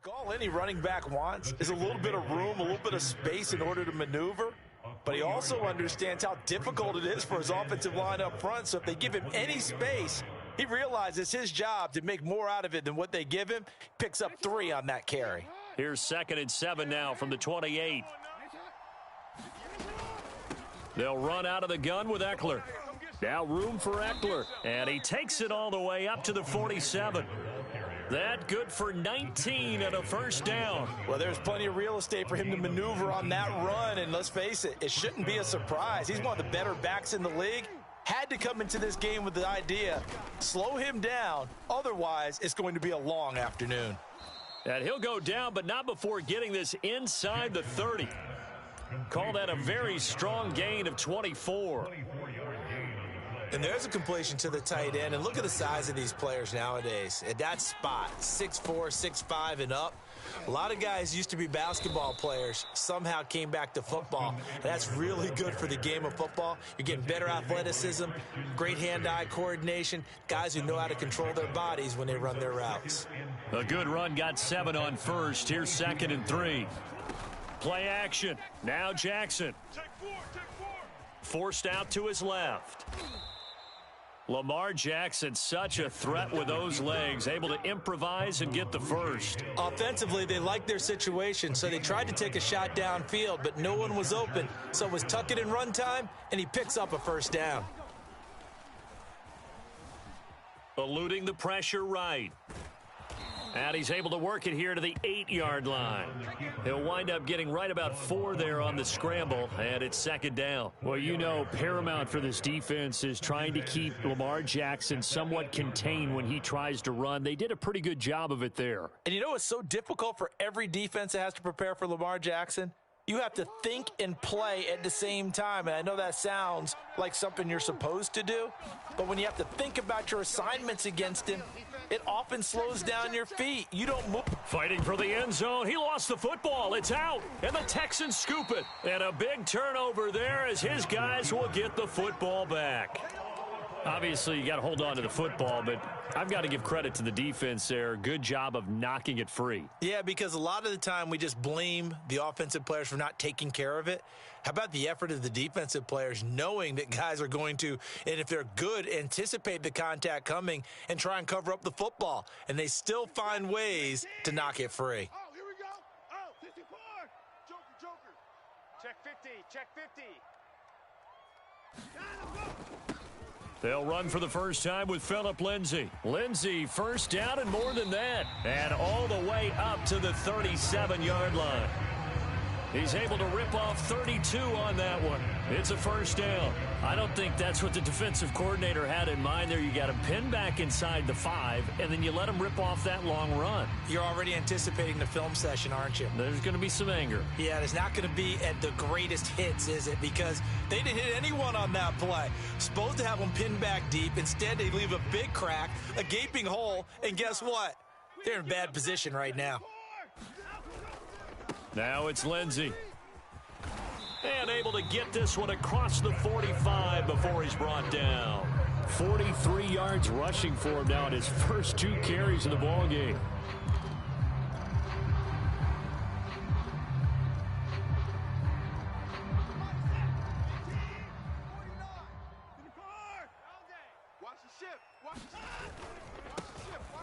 all any running back wants is a little bit of room, a little bit of space in order to maneuver. But he also understands how difficult it is for his offensive line up front. So if they give him any space, he realizes it's his job to make more out of it than what they give him. Picks up 3 on that carry. Here's 2nd and 7 now from the 28. They'll run out of the gun with Eckler. Now room for Eckler, and he takes it all the way up to the 47. That good for 19 and a first down. Well, there's plenty of real estate for him to maneuver on that run, and let's face it, it shouldn't be a surprise. He's one of the better backs in the league. Had to come into this game with the idea, slow him down, otherwise it's going to be a long afternoon. And he'll go down, but not before getting this inside the 30. Call that a very strong gain of 24. And there's a completion to the tight end. And look at the size of these players nowadays. At that spot, 6'4", 6'5", and up. A lot of guys used to be basketball players, somehow came back to football. And that's really good for the game of football. You're getting better athleticism, great hand-eye coordination, guys who know how to control their bodies when they run their routes. A good run, got 7 on first. Here's 2nd and 3. Play action. Now Jackson. Forced out to his left. Lamar Jackson, such a threat with those legs, able to improvise and get the first. Offensively, they liked their situation, so they tried to take a shot downfield, but no one was open. So it was tuck it and run time, and he picks up a first down. Eluding the pressure right. And he's able to work it here to the 8-yard line. He'll wind up getting right about 4 there on the scramble, and it's 2nd down. Well, you know, paramount for this defense is trying to keep Lamar Jackson somewhat contained when he tries to run. They did a pretty good job of it there. And you know it's so difficult for every defense that has to prepare for Lamar Jackson? You have to think and play at the same time. And I know that sounds like something you're supposed to do, but when you have to think about your assignments against him, it often slows down your feet. You don't move. Fighting for the end zone. He lost the football. It's out. And the Texans scoop it. And a big turnover there as his guys will get the football back. Obviously, you got to hold on to the football, but I've got to give credit to the defense there. Good job of knocking it free. Yeah, because a lot of the time we just blame the offensive players for not taking care of it. How about the effort of the defensive players knowing that guys are going to, and if they're good, anticipate the contact coming and try and cover up the football. And they still find ways to knock it free. Oh, here we go. Oh, 54. Joker. Check 50. Check 50. They'll run for the first time with Phillip Lindsay. Lindsay, first down and more than that. And all the way up to the 37-yard line. He's able to rip off 32 on that one. It's a first down. I don't think that's what the defensive coordinator had in mind there. You got him pinned back inside the 5, and then you let him rip off that long run. You're already anticipating the film session, aren't you? There's going to be some anger. Yeah, it's not going to be at the greatest hits, is it? Because they didn't hit anyone on that play. Supposed to have them pinned back deep. Instead, they leave a big crack, a gaping hole, and guess what? They're in bad position right now. Now it's Lindsay. And able to get this one across the 45 before he's brought down. 43 yards rushing for him now in his first 2 carries in the ballgame.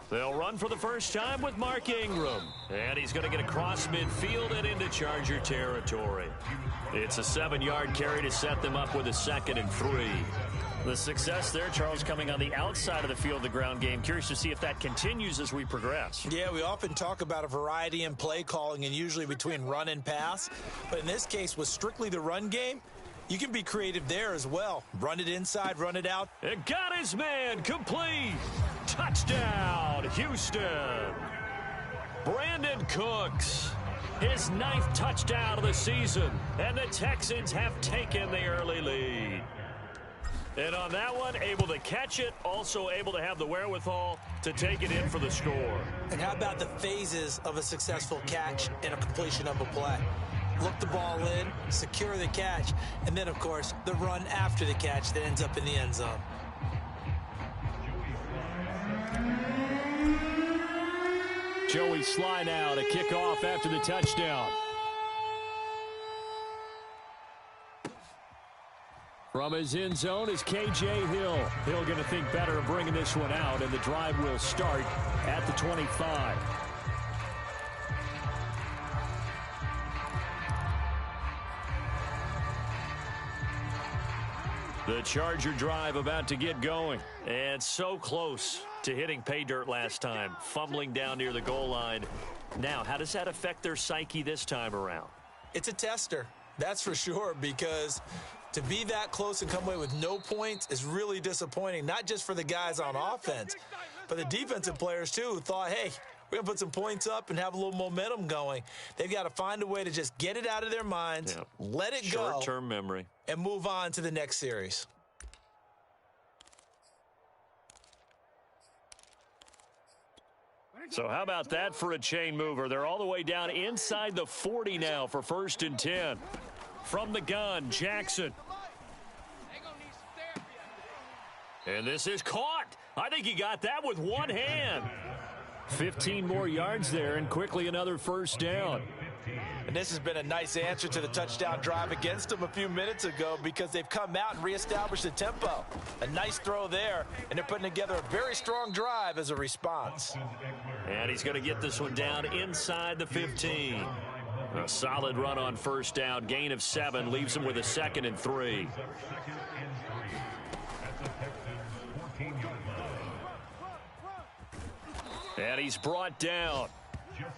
They'll run for the first time with Mark Ingram. And he's going to get across midfield and into Charger territory. It's a 7-yard carry to set them up with a 2nd and 3. The success there, Charles, coming on the outside of the field, the ground game. Curious to see if that continues as we progress. Yeah, we often talk about a variety in play calling and usually between run and pass. But in this case, with strictly the run game, you can be creative there as well. Run it inside, run it out. It got his man complete. Touchdown, Houston. Brandon Cooks, his 9th touchdown of the season, and the Texans have taken the early lead. And on that one, able to catch it, also able to have the wherewithal to take it in for the score. And how about the phases of a successful catch and a completion of a play? Look the ball in, secure the catch, and then, of course, the run after the catch that ends up in the end zone. Joey Slye now to kick off after the touchdown. From his end zone is K.J. Hill. Hill going to think better of bringing this one out, and the drive will start at the 25. The Charger drive about to get going. And so close to hitting pay dirt last time, fumbling down near the goal line. Now, how does that affect their psyche this time around? It's a tester, that's for sure, because to be that close and come away with no points is really disappointing, not just for the guys on offense, but the defensive players, too, who thought, hey, we're going to put some points up and have a little momentum going. They've got to find a way to just get it out of their minds, let it go. Short-term memory. And move on to the next series. So how about that for a chain mover? They're all the way down inside the 40 now for 1st and 10. From the gun, Jackson. And this is caught. I think he got that with one hand. 15 more yards there, and quickly another 1st down. And this has been a nice answer to the touchdown drive against them a few minutes ago, because they've come out and reestablished the tempo. A nice throw there, and they're putting together a very strong drive as a response. And he's going to get this one down inside the 15. A solid run on 1st down. Gain of 7 leaves him with a 2nd and 3. And he's brought down.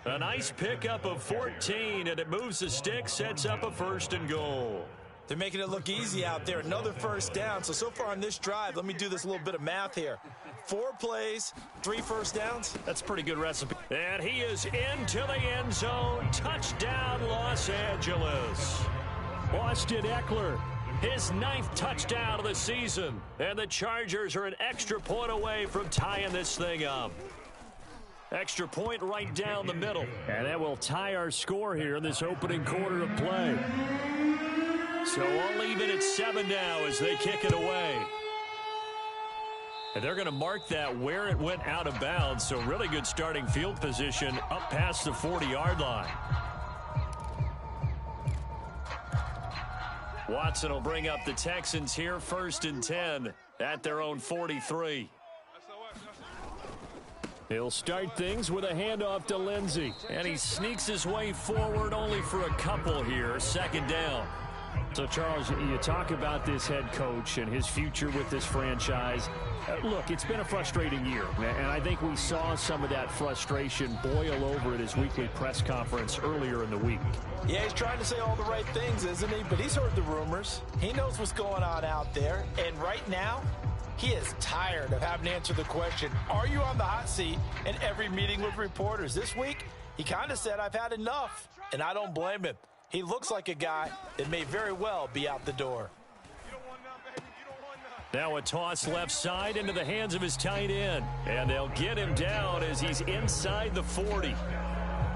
A nice pickup of 14, and it moves the stick, sets up a 1st and goal. They're making it look easy out there. Another 1st down. So far on this drive, let me do this little bit of math here. 4 plays, 3 1st downs. That's a pretty good recipe. And he is into the end zone. Touchdown, Los Angeles. Austin Eckler, his 9th touchdown of the season. And the Chargers are an extra point away from tying this thing up. Extra point right down the middle. And that will tie our score here in this opening quarter of play. So all even at 7 now as they kick it away. And they're going to mark that where it went out of bounds. So really good starting field position up past the 40-yard line. Watson will bring up the Texans here, 1st and 10 at their own 43. He'll start things with a handoff to Lindsey. And he sneaks his way forward only for a couple here. 2nd down. So, Charles, you talk about this head coach and his future with this franchise. Look, it's been a frustrating year, and I think we saw some of that frustration boil over at his weekly press conference earlier in the week. Yeah, he's trying to say all the right things, isn't he? But he's heard the rumors. He knows what's going on out there. And right now, he is tired of having to answer the question, are you on the hot seat, in every meeting with reporters. This week, he kind of said, I've had enough, and I don't blame him. He looks like a guy that may very well be out the door. Now a toss left side into the hands of his tight end. And they'll get him down as he's inside the 40.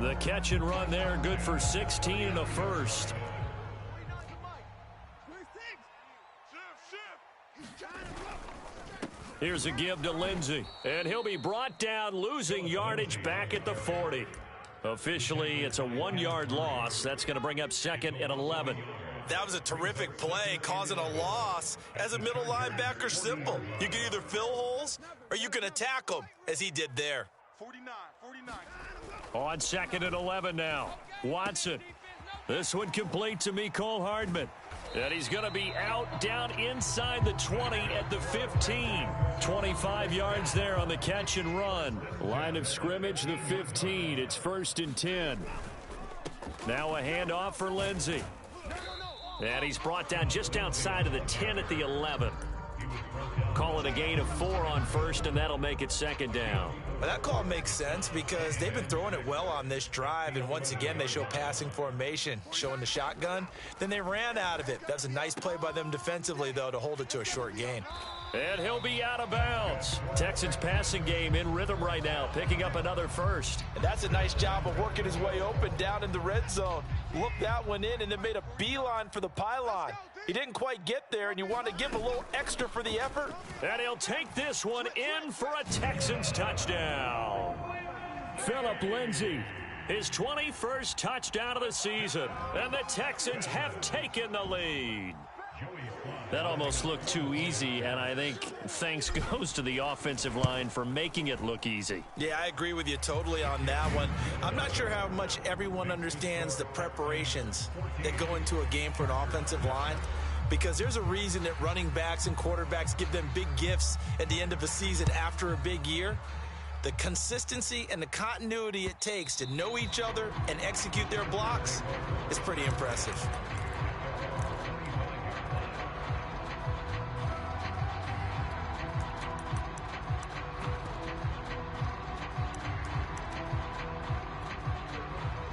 The catch and run there, good for 16 and a 1st. Here's a give to Lindsey. And he'll be brought down, losing yardage back at the 40. Officially, it's a 1-yard loss. That's going to bring up 2nd and 11. That was a terrific play, causing a loss. As a middle linebacker, simple. You can either fill holes or you can attack them, as he did there. 49. On 2nd and 11 now. Watson. This one complete to Mecole Hardman. And he's going to be out down inside the 20 at the 15. 25 yards there on the catch and run. Line of scrimmage, the 15. It's 1st and 10. Now a handoff for Lindsey. And he's brought down just outside of the 10 at the 11. Call it a gain of 4 on 1st, and that'll make it 2nd down. Well, that call makes sense because they've been throwing it well on this drive, and once again they show passing formation, showing the shotgun. Then they ran out of it. That's a nice play by them defensively, though, to hold it to a short gain. And he'll be out of bounds. Texans passing game in rhythm right now, picking up another 1st. And that's a nice job of working his way open down in the red zone. Looked that one in and then made a beeline for the pylon. He didn't quite get there, and you want to give him a little extra for the effort. And he'll take this one in for a Texans touchdown. Philip Lindsay. His 21st touchdown of the season, and the Texans have taken the lead. That almost looked too easy, and I think thanks goes to the offensive line for making it look easy. Yeah, I agree with you totally on that one. I'm not sure how much everyone understands the preparations that go into a game for an offensive line, because there's a reason that running backs and quarterbacks give them big gifts at the end of a season after a big year. The consistency and the continuity it takes to know each other and execute their blocks is pretty impressive.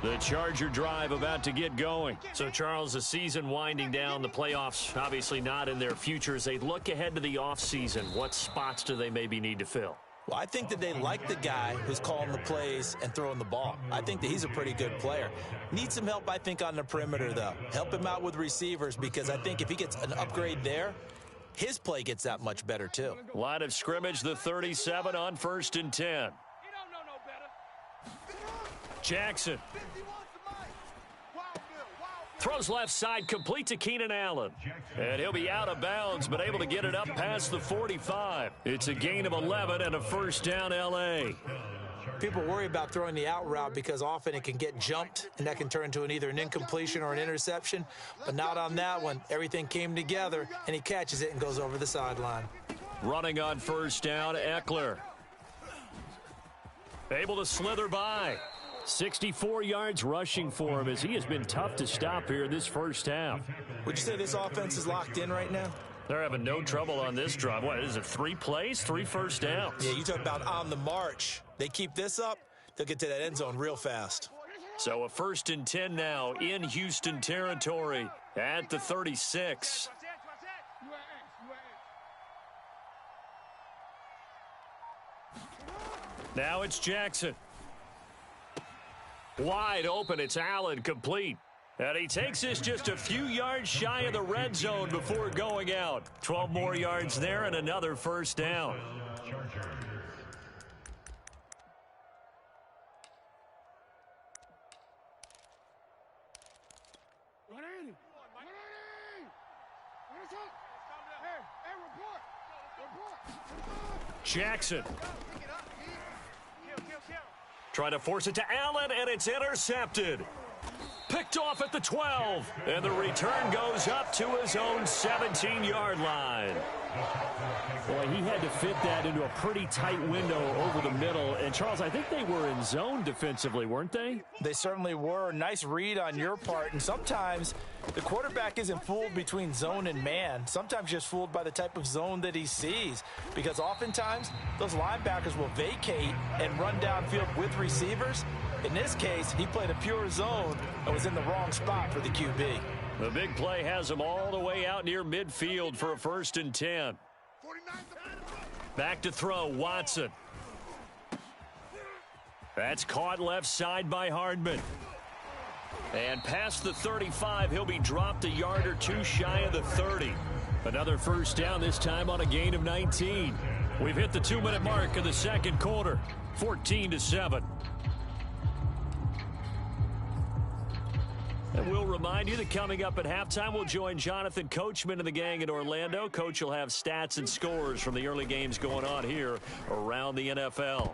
The Charger drive about to get going. So, Charles, the season winding down, the playoffs obviously not in their future. As they look ahead to the offseason, what spots do they maybe need to fill? Well, I think that they like the guy who's calling the plays and throwing the ball. I think that he's a pretty good player. Needs some help, I think, on the perimeter, though. Help him out with receivers, because I think if he gets an upgrade there, his play gets that much better, too. Line of scrimmage, the 37 on 1st and 10. Jackson. Throws left side, complete to Keenan Allen. And he'll be out of bounds, but able to get it up past the 45. It's a gain of 11 and a first down, L.A. People worry about throwing the out route because often it can get jumped, and that can turn into either an incompletion or an interception. But not on that one. Everything came together, and he catches it and goes over the sideline. Running on first down, Eckler. Able to slither by. 64 yards rushing for him, as he has been tough to stop here this first half. Would you say this offense is locked in right now? They're having no trouble on this drive. What is it, 3 plays, 3 first downs? Yeah, you talk about on the march. They keep this up, they'll get to that end zone real fast. So a 1st and 10 now in Houston territory at the 36. Now it's Jackson. Wide open, it's Allen, complete. And he takes this just a few yards shy of the red zone before going out. 12 more yards there and another first down. Jackson. Trying to force it to Allen, and it's intercepted. Picked off at the 12, and the return goes up to his own 17-yard line. Boy, he had to fit that into a pretty tight window over the middle. And, Charles, I think they were in zone defensively, weren't they? They certainly were. Nice read on your part. And sometimes the quarterback isn't fooled between zone and man. Sometimes just fooled by the type of zone that he sees. Because oftentimes those linebackers will vacate and run downfield with receivers. In this case, he played a pure zone and was in the wrong spot for the QB. The big play has him all the way out near midfield for a 1st and 10. Back to throw, Watson. That's caught left side by Hardman. And past the 35, he'll be dropped a yard or two shy of the 30. Another first down, this time on a gain of 19. We've hit the 2-minute mark of the second quarter, 14-7. And we'll remind you that coming up at halftime, we'll join Jonathan Coachman and the gang in Orlando. Coach will have stats and scores from the early games going on here around the NFL.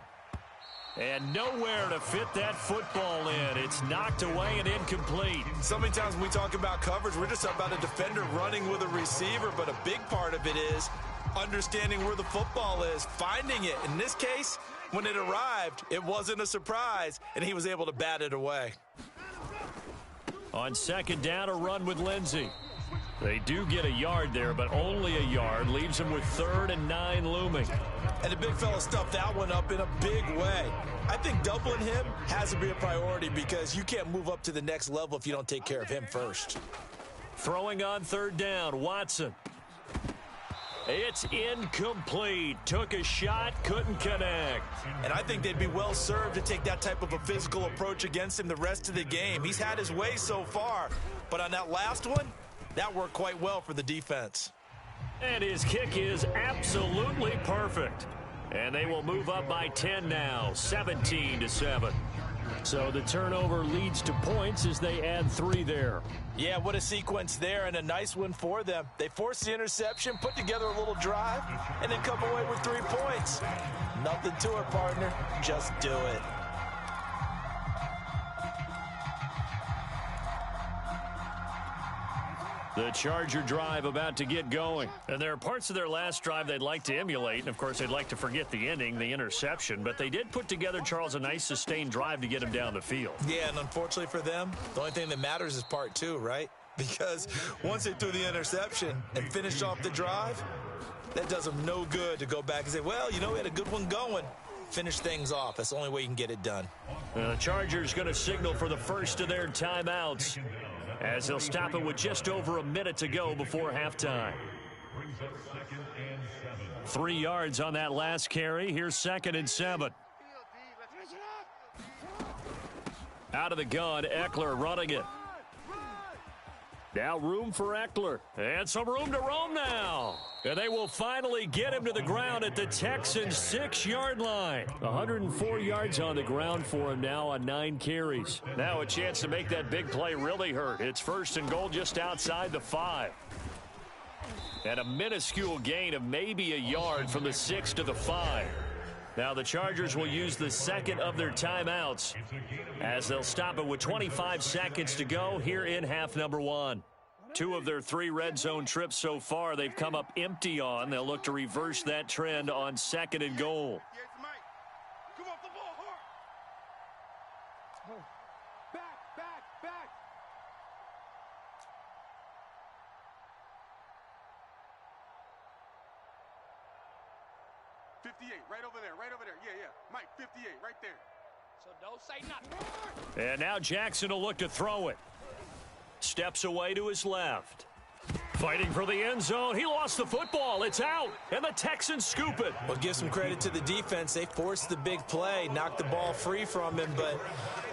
And nowhere to fit that football in. It's knocked away and incomplete. So many times when we talk about coverage, we're just talking about a defender running with a receiver, but a big part of it is understanding where the football is, finding it. In this case, when it arrived, it wasn't a surprise, and he was able to bat it away. On second down, a run with Lindsay. They do get a yard there, but only a yard. Leaves them with 3rd and 9 looming. And the big fella stuffed that one up in a big way. I think doubling him has to be a priority because you can't move up to the next level if you don't take care of him first. Throwing on 3rd down, Watson. It's incomplete. Took a shot, couldn't connect. And I think they'd be well served to take that type of a physical approach against him the rest of the game. He's had his way so far, but on that last one, that worked quite well for the defense. And his kick is absolutely perfect. And they will move up by 10 now, 17-7. So the turnover leads to points as they add 3 there. Yeah, what a sequence there, and a nice one for them. They forced the interception, put together a little drive, and then come away with 3 points. Nothing to it, partner. Just do it. The Charger drive about to get going. And there are parts of their last drive they'd like to emulate. And, of course, they'd like to forget the ending, the interception. But they did put together, Charles, a nice sustained drive to get him down the field. Yeah, and unfortunately for them, the only thing that matters is part 2, right? Because once they threw the interception and finished off the drive, that does them no good to go back and say, well, you know, we had a good one going. Finish things off. That's the only way you can get it done. The Chargers going to signal for the first of their timeouts, as they'll stop it with just over a minute to go before halftime. 3 yards on that last carry. Here's 2nd and 7. Out of the gun, Eckler running it. Now room for Eckler. And some room to roam now. And they will finally get him to the ground at the Texans' 6-yard line. 104 yards on the ground for him now on 9 carries. Now a chance to make that big play really hurt. It's 1st and goal just outside the 5. And a minuscule gain of maybe a yard from the 6 to the 5. Now the Chargers will use the 2nd of their timeouts as they'll stop it with 25 seconds to go here in half number 1. 2 of their 3 red zone trips so far they've come up empty on. They'll look to reverse that trend on 2nd and goal. Come off the ball hard. Back. 58, right over there. Yeah. Mike, 58, right there. So don't say nothing. And now Jackson will look to throw it. Steps away to his left. Fighting for the end zone. He lost the football. It's out. And the Texans scoop it. Well, give some credit to the defense. They forced the big play, knocked the ball free from him, but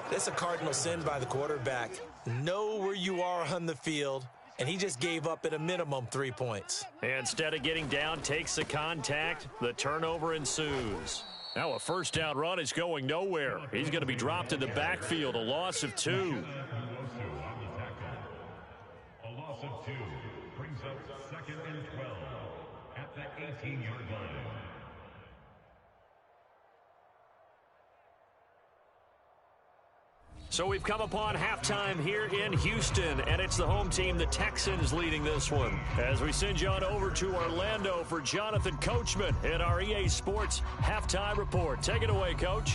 that's a cardinal sin by the quarterback. Know where you are on the field, and he just gave up at a minimum 3 points. Instead of getting down, takes the contact. The turnover ensues. Now a first down run is going nowhere. He's going to be dropped in the backfield. A loss of 2. A loss of 2 brings up 2nd and 12 at the 18-yard line. So we've come upon halftime here in Houston, and it's the home team, the Texans, leading this one. As we send you on over to Orlando for Jonathan Coachman in our EA Sports Halftime Report. Take it away, Coach.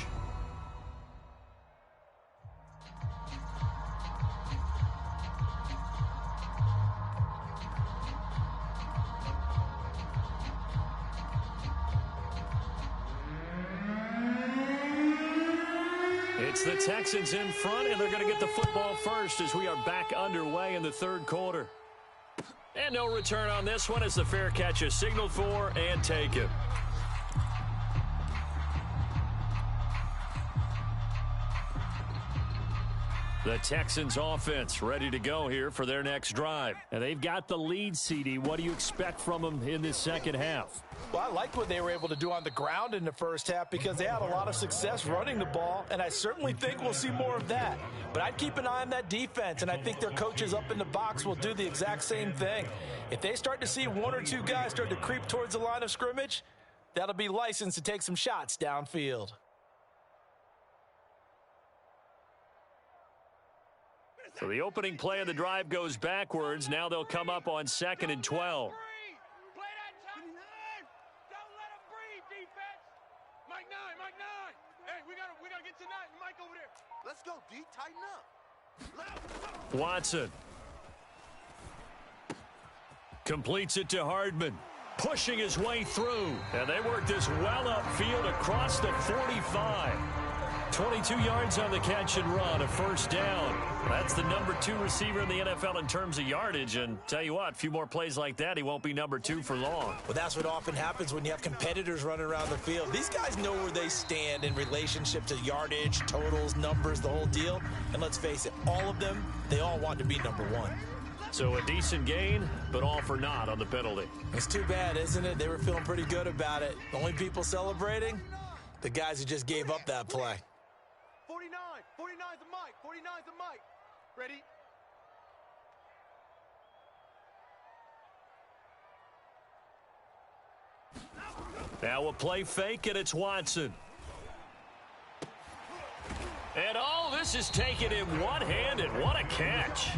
It's the Texans in front, and they're going to get the football first as we are back underway in the 3rd quarter. And no return on this one as the fair catch is signaled for and taken. The Texans offense ready to go here for their next drive. And they've got the lead, CD. What do you expect from them in this 2nd half? Well, I like what they were able to do on the ground in the first half because they had a lot of success running the ball, and I certainly think we'll see more of that. But I'd keep an eye on that defense, and I think their coaches up in the box will do the exact same thing. If they start to see 1 or 2 guys start to creep towards the line of scrimmage, that'll be licensed to take some shots downfield. So the opening play of the drive goes backwards. Now they'll come up on 2nd and 12. Let's go, D. Tighten up. Watson completes it to Hardman, pushing his way through. And they work this well upfield across the 45. 22 yards on the catch and run, a first down. That's the number 2 receiver in the NFL in terms of yardage. And tell you what, a few more plays like that, he won't be number 2 for long. Well, that's what often happens when you have competitors running around the field. These guys know where they stand in relationship to yardage, totals, numbers, the whole deal. And let's face it, all of them, they all want to be number 1. So a decent gain, but all for naught on the penalty. It's too bad, isn't it? They were feeling pretty good about it. The only people celebrating, the guys who just gave up that play. 49. 49's the mic. 49's the mic. Ready? Now a play fake, and it's Watson. And oh, this is taken in one-handed. What a catch.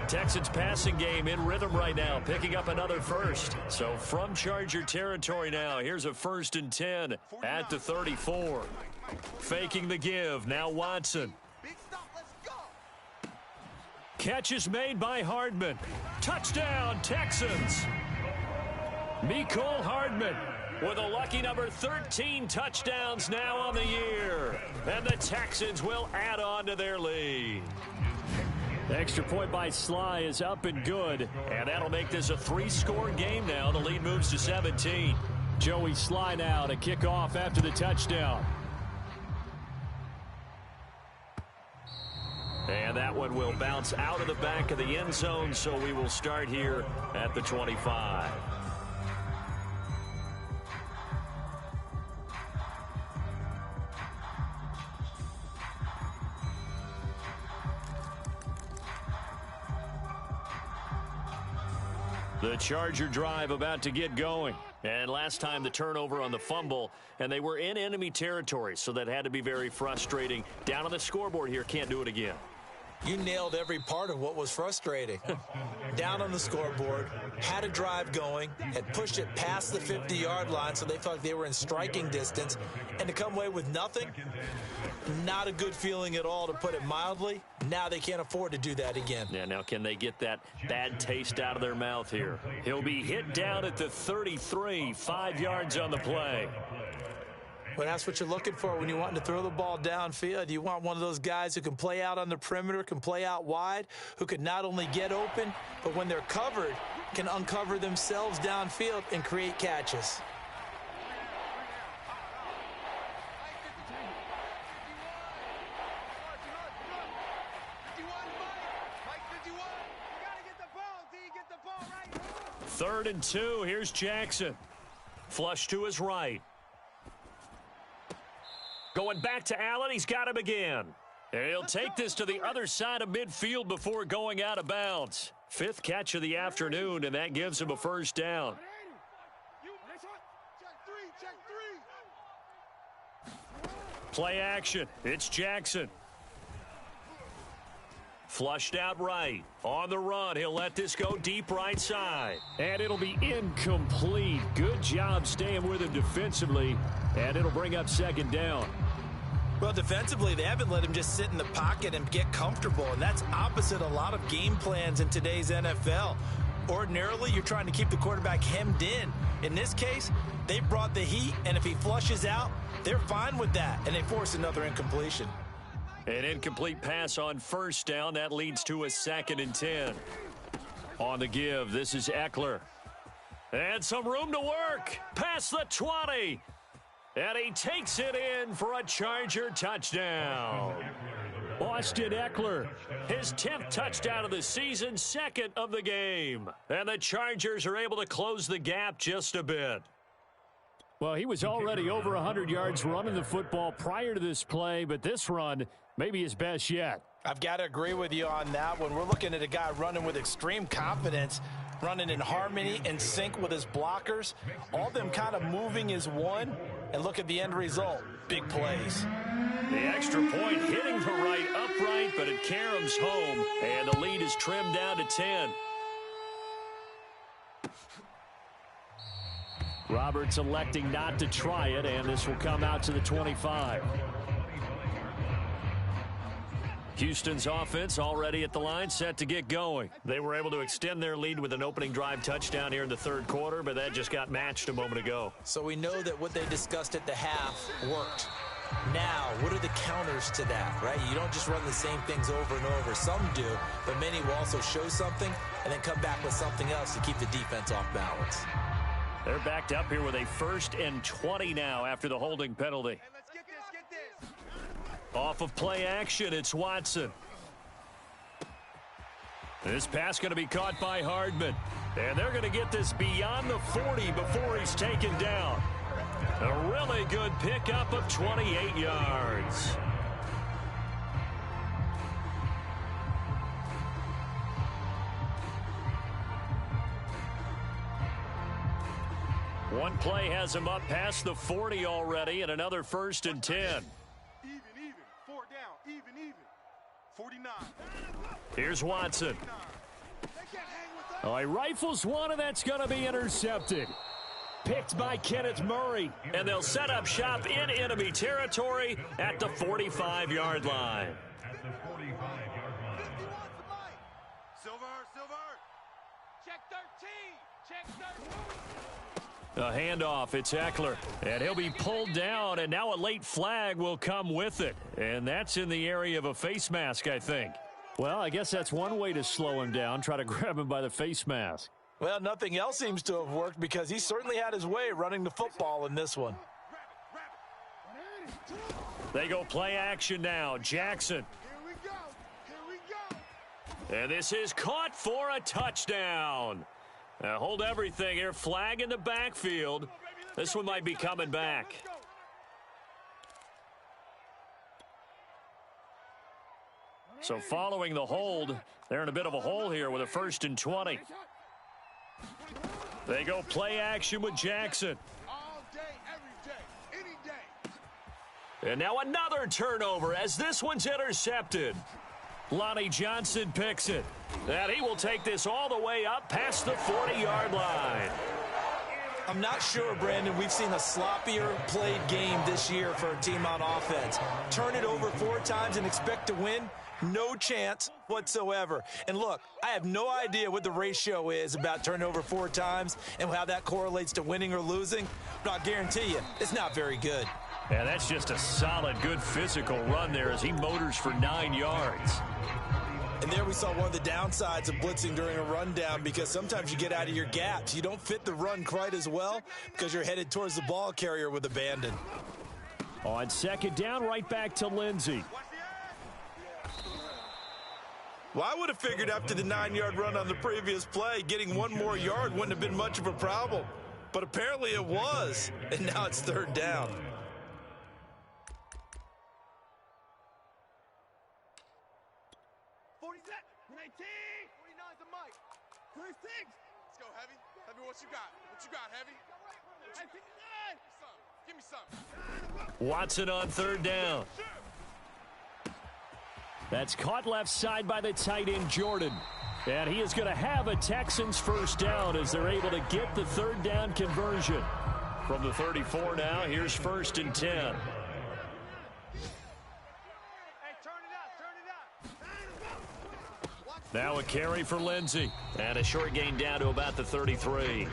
Texans passing game in rhythm right now, picking up another first. So from Charger territory now, here's a 1st and 10 at the 34. Faking the give, now Watson. Catch is made by Hardman. Touchdown, Texans. Mecole Hardman with a lucky number 13 touchdowns now on the year. And the Texans will add on to their lead. The extra point by Sly is up and good, and that'll make this a 3-score game now. The lead moves to 17. Joey Sly now to kick off after the touchdown. And that one will bounce out of the back of the end zone, so we will start here at the 25. The Charger drive about to get going. And last time the turnover on the fumble, and they were in enemy territory, so that had to be very frustrating. Down on the scoreboard here, can't do it again. You nailed every part of what was frustrating. Down on the scoreboard, had a drive going, had pushed it past the 50-yard line, so they felt like they were in striking distance, and to come away with nothing, not a good feeling at all, to put it mildly. Now they can't afford to do that again. Yeah, now can they get that bad taste out of their mouth here? He'll be hit down at the 33, 5 yards on the play. Well, that's what you're looking for when you're wanting to throw the ball downfield. You want one of those guys who can play out on the perimeter, can play out wide, who can not only get open, but when they're covered, can uncover themselves downfield and create catches. Third and 2, here's Jackson. Flush to his right. Going back to Allen, he's got him again. And he'll take this to the other side of midfield before going out of bounds. 5th catch of the afternoon, and that gives him a first down. Play action. It's Jackson. Flushed out right. On the run, he'll let this go deep right side. And it'll be incomplete. Good job staying with him defensively. And it'll bring up 2nd down. Well, defensively, they haven't let him just sit in the pocket and get comfortable, and that's opposite a lot of game plans in today's NFL. Ordinarily, you're trying to keep the quarterback hemmed in. In this case, they brought the heat, and if he flushes out, they're fine with that, and they force another incompletion. An incomplete pass on 1st down. That leads to a 2nd and 10. On the give, this is Eckler. And some room to work. Past the 20. And he takes it in for a Charger touchdown. Austin Eckler, his 10th touchdown of the season, 2nd of the game. And the Chargers are able to close the gap just a bit. Well, he was already over 100 yards running the football prior to this play, but this run may be his best yet. I've got to agree with you on that one. We're looking at a guy running with extreme confidence, running in harmony and sync with his blockers. All of them kind of moving as one. And look at the end result. Big plays. The extra point hitting the right upright, but it caroms home. And the lead is trimmed down to 10. Roberts electing not to try it, and this will come out to the 25. Houston's offense already at the line, set to get going. They were able to extend their lead with an opening drive touchdown here in the 3rd quarter, but that just got matched a moment ago. So we know that what they discussed at the half worked. Now, what are the counters to that, right? You don't just run the same things over and over. Some do, but many will also show something and then come back with something else to keep the defense off balance. They're backed up here with a 1st and 20 now after the holding penalty. Hey, let's get this. Off of play action, it's Watson. This pass going to be caught by Hardman. And they're going to get this beyond the 40 before he's taken down. A really good pickup of 28 yards. One play has him up past the 40 already, and another 1st and 10. Even. 4 down. Even. 49. Here's Watson. Oh, he rifles one, and that's going to be intercepted. Picked by Kenneth Murray. And they'll set up shop in enemy territory at the 45-yard line. At the 45-yard line. Silver. Check 13. Check 13. A handoff, it's Eckler, and he'll be pulled down, and now a late flag will come with it. And that's in the area of a face mask, I think. Well, I guess that's one way to slow him down, try to grab him by the face mask. Well, nothing else seems to have worked because he certainly had his way running the football in this one. They go play action now. Jackson. Here we go. And this is caught for a touchdown. Now hold everything here. Flag in the backfield. This one might be coming back. So following the hold, they're in a bit of a hole here with a 1st and 20. They go play action with Jackson. All day, every day, any day. And now another turnover as this one's intercepted. Lonnie Johnson picks it. And he will take this all the way up past the 40-yard line. I'm not sure, Brandon, we've seen a sloppier played game this year for a team on offense. Turn it over 4 times and expect to win? No chance whatsoever. And look, I have no idea what the ratio is about turnover 4 times and how that correlates to winning or losing, but I'll guarantee you, it's not very good. And that's just a solid, good physical run there as he motors for 9 yards. And there we saw one of the downsides of blitzing during a rundown because sometimes you get out of your gaps. You don't fit the run quite as well because you're headed towards the ball carrier with abandon. On 2nd down, right back to Lindsey. Well, I would have figured after the 9-yard run on the previous play, getting 1 more yard wouldn't have been much of a problem. But apparently it was, and now it's 3rd down. Let's go, Heavy. Heavy, what you got? What you got, Heavy? Give me some. Watson on 3rd down. That's caught left side by the tight end, Jordan. And he is going to have a Texans 1st down as they're able to get the 3rd down conversion. From the 34 now, here's 1st and 10. Now a carry for Lindsey. And a short gain down to about the 33.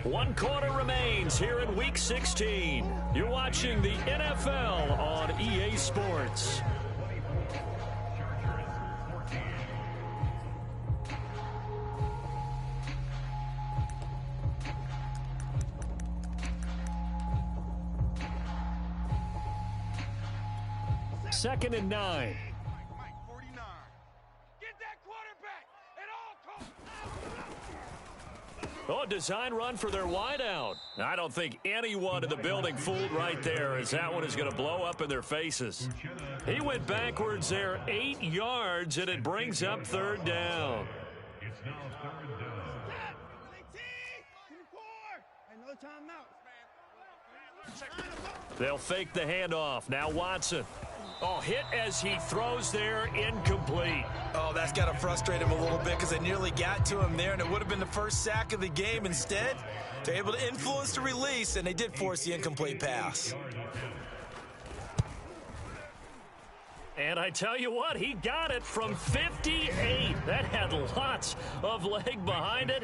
One quarter remains here in Week 16. You're watching the NFL on EA Sports. Second and 9. Mike, 49. Get that quarterback at all costs. Oh, design run for their wideout. I don't think anyone in the building fooled right there as that one is going to blow up in their faces. He went backwards there 8 yards, and it brings up 3rd down. It's now 3rd down. They'll fake the handoff. Now Watson. Oh, hit as he throws there, incomplete. Oh, that's got to frustrate him a little bit because they nearly got to him there, and it would have been the first sack of the game. Instead, they're able to influence the release, and they did force the incomplete pass. And I tell you what, he got it from 58. That had lots of leg behind it.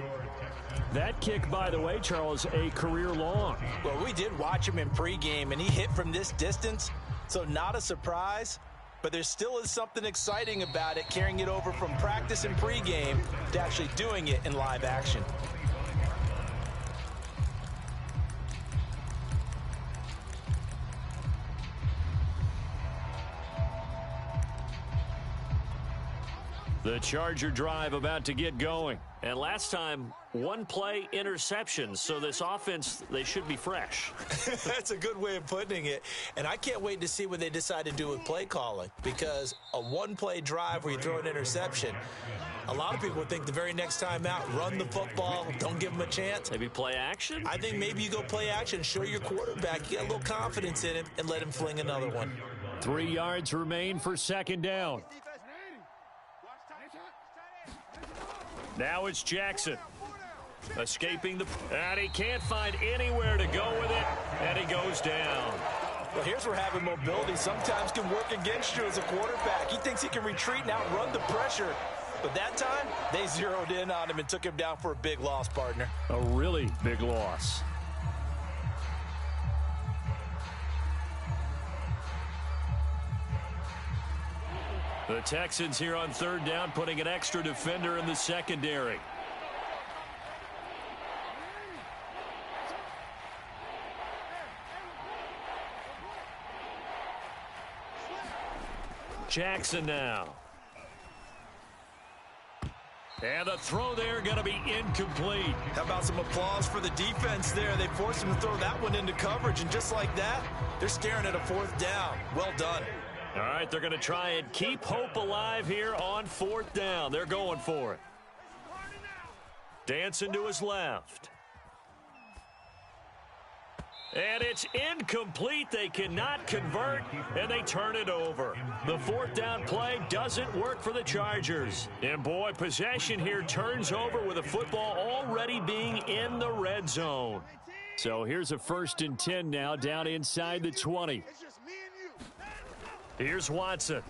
That kick, by the way, Charles, a career long. Well, we did watch him in pregame, and he hit from this distance, so not a surprise. But there still is something exciting about it, carrying it over from practice and pregame to actually doing it in live action. The Charger drive about to get going. And last time, one play interceptions. So this offense, they should be fresh. That's a good way of putting it. And I can't wait to see what they decide to do with play calling. Because a one-play drive where you throw an interception, a lot of people would think the very next time out, run the football, don't give them a chance. Maybe play action? I think maybe you go play action, show your quarterback, you got a little confidence in him, and let him fling another one. 3 yards remain for second down. Now it's Jackson. Escaping and he can't find anywhere to go with it, and he goes down. Well, here's where having mobility sometimes can work against you as a quarterback. He thinks he can retreat and outrun the pressure. But that time, they zeroed in on him and took him down for a big loss, partner. A really big loss. The Texans here on third down, putting an extra defender in the secondary. Jackson now. And the throw there going to be incomplete. How about some applause for the defense there? They forced him to throw that one into coverage, and just like that, they're staring at a fourth down. Well done. All right, they're going to try and keep hope alive here on fourth down. They're going for it. Dancing to his left. And it's incomplete. They cannot convert, and they turn it over. The fourth down play doesn't work for the Chargers. And, boy, possession here turns over with the football already being in the red zone. So here's a 1st and 10 now down inside the 20. Here's Watson.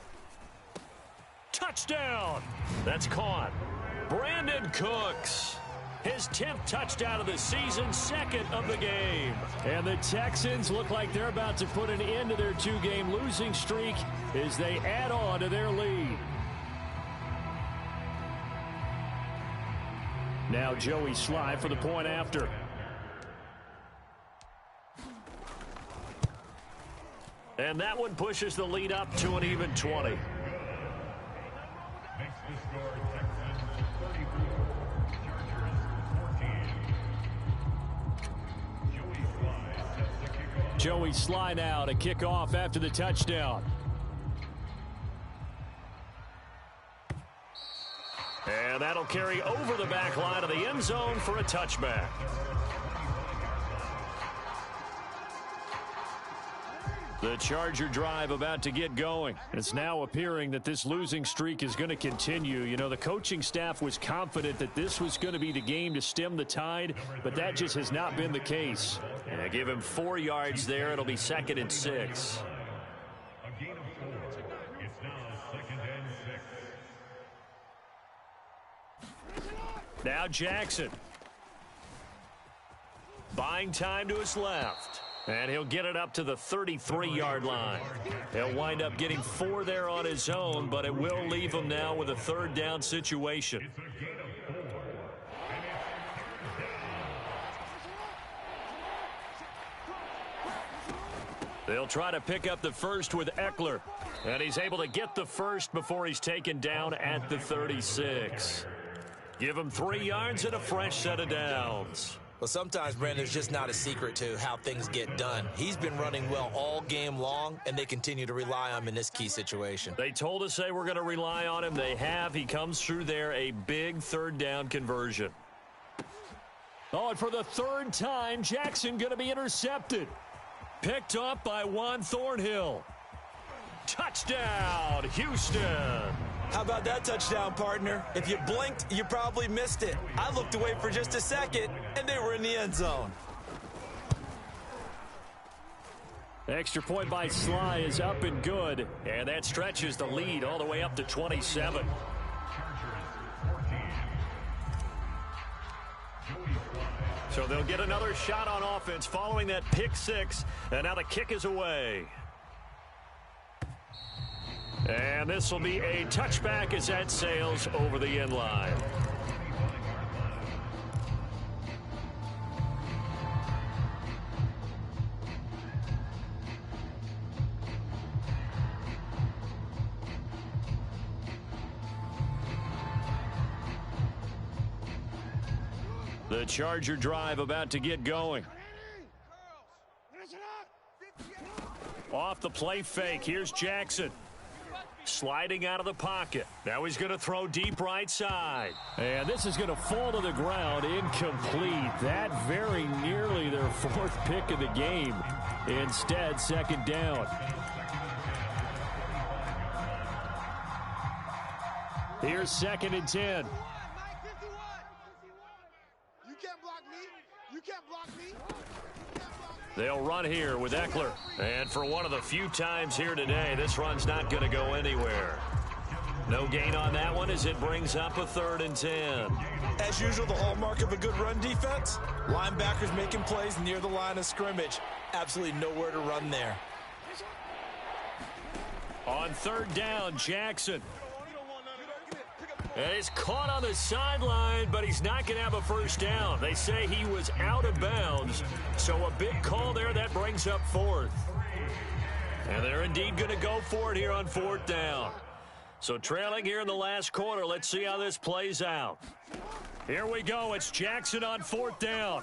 Touchdown. That's caught. Brandon Cooks. His 10th touchdown of the season, second of the game. And the Texans look like they're about to put an end to their 2-game losing streak as they add on to their lead. Now Joey Sly for the point after. And that one pushes the lead up to an even 20. Makes the score Texans 34, Chargers 14. Joey Sly now to kick off after the touchdown. And that'll carry over the back line of the end zone for a touchback. The Charger drive about to get going. It's now appearing that this losing streak is going to continue. You know, the coaching staff was confident that this was going to be the game to stem the tide, but that just has not been the case. And I give him 4 yards there. It'll be 2nd and 6. A gain of 4. It's now 2nd and 6. Now Jackson. Buying time to his left. And he'll get it up to the 33-yard line. He'll wind up getting 4 there on his own, but it will leave him now with a 3rd down situation. They'll try to pick up the first with Eckler. And he's able to get the first before he's taken down at the 36. Give him 3 yards and a fresh set of downs. Well, sometimes, Brandon, there's just not a secret to how things get done. He's been running well all game long, and they continue to rely on him in this key situation. They told us they were going to rely on him. They have. He comes through there, a big 3rd down conversion. Oh, and for the 3rd time, Jackson going to be intercepted. Picked up by Juan Thornhill. Touchdown, Houston. How about that touchdown, partner? If you blinked, you probably missed it. I looked away for just a second, and they were in the end zone. Extra point by Sly is up and good, and that stretches the lead all the way up to 27. So they'll get another shot on offense following that pick 6, and now the kick is away. And this will be a touchback as that sails over the end line. The Charger drive about to get going. Off the play fake. Here's Jackson. Sliding out of the pocket. Now he's going to throw deep right side. And this is going to fall to the ground incomplete. That very nearly their fourth pick of the game. Instead, second down. Here's 2nd and 10. You can't block me. You can't block me. They'll run here with Eckler. And for one of the few times here today, this run's not going to go anywhere. No gain on that one as it brings up a 3rd and 10. As usual, the hallmark of a good run defense, linebackers making plays near the line of scrimmage. Absolutely nowhere to run there. On 3rd down, Jackson. And he's caught on the sideline, but he's not going to have a first down. They say he was out of bounds, so a big call there that brings up 4th. And they're indeed going to go for it here on 4th down. So trailing here in the last quarter, let's see how this plays out. Here we go. It's Jackson on 4th down.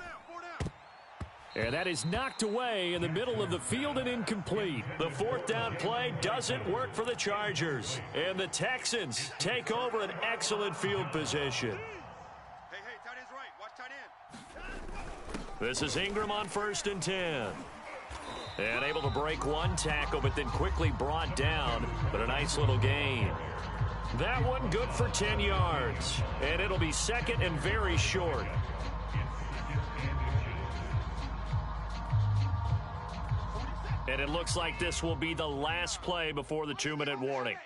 And that is knocked away in the middle of the field and incomplete. The 4th down play doesn't work for the Chargers. And the Texans take over an excellent field position. Hey, tight end's right. Watch tight end. This is Ingram on 1st and 10. And able to break one tackle, but then quickly brought down. But a nice little gain. That one good for 10 yards. And it'll be 2nd and very short. And it looks like this will be the last play before the 2-minute warning.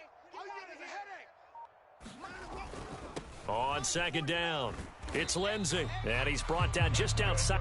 On 2nd down, it's Lindsey. And he's brought down just outside.